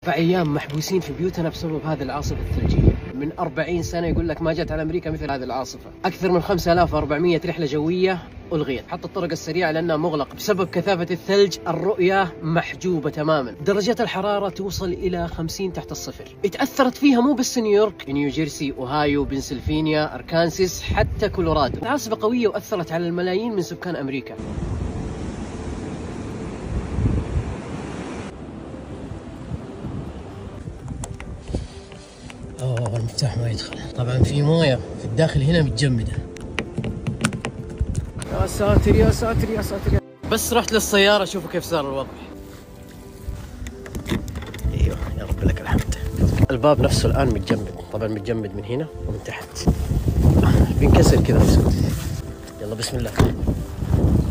أيام محبوسين في بيوتنا بسبب هذه العاصفة الثلجية. من 40 سنة يقول لك ما جت على أمريكا مثل هذه العاصفة. أكثر من 5400 رحلة جوية ألغيت، حتى الطرق السريعة لأنها مغلقة بسبب كثافة الثلج. الرؤية محجوبة تماما، درجات الحرارة توصل إلى 50 تحت الصفر. اتأثرت فيها مو بس نيويورك، نيوجيرسي، أوهايو، بنسلفانيا، أركانساس، حتى كولورادو. العاصفة قوية وأثرت على الملايين من سكان أمريكا. المفتاح ما يدخل، طبعا في مويه في الداخل هنا متجمده. يا ساتر يا ساتر يا ساتر. بس رحت للسياره شوفوا كيف صار الوضع. ايوه يا رب لك الحمد. الباب نفسه الان متجمد، طبعا متجمد من هنا ومن تحت، بينكسر كذا نفسه. يلا بسم الله.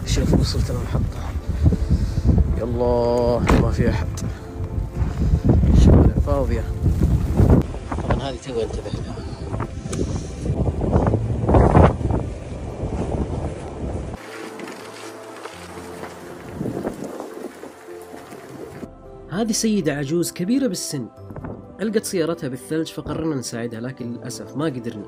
شوفوا وصلت للمحطه. يلا ما في احد، الشوارع فاضيه. هذه تو انتبه لها. هذه سيدة عجوز كبيرة بالسن، ألقت سيارتها بالثلج فقررنا نساعدها، لكن للأسف ما قدرنا.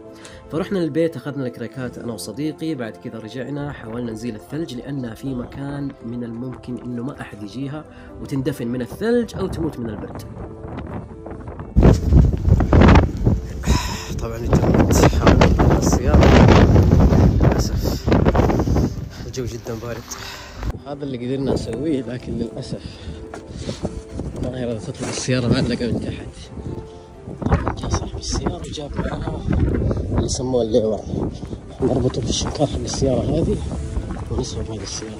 فرحنا للبيت، أخذنا الكريكات أنا وصديقي، بعد كذا رجعنا حاولنا نزيل الثلج لأنها في مكان من الممكن إنه ما أحد يجيها وتندفن من الثلج أو تموت من البرد. طبعا تمت حاولنا السيارة، للأسف الجو جدا بارد. هذا اللي قدرنا نسويه، لكن للأسف ما هي تطلع السيارة معلقة من تحت. جاء صاحب السيارة وجاب معها اللي يسموه الليور، نربطه في الشكار حق السيارة هذه ونسحب هذه السيارة.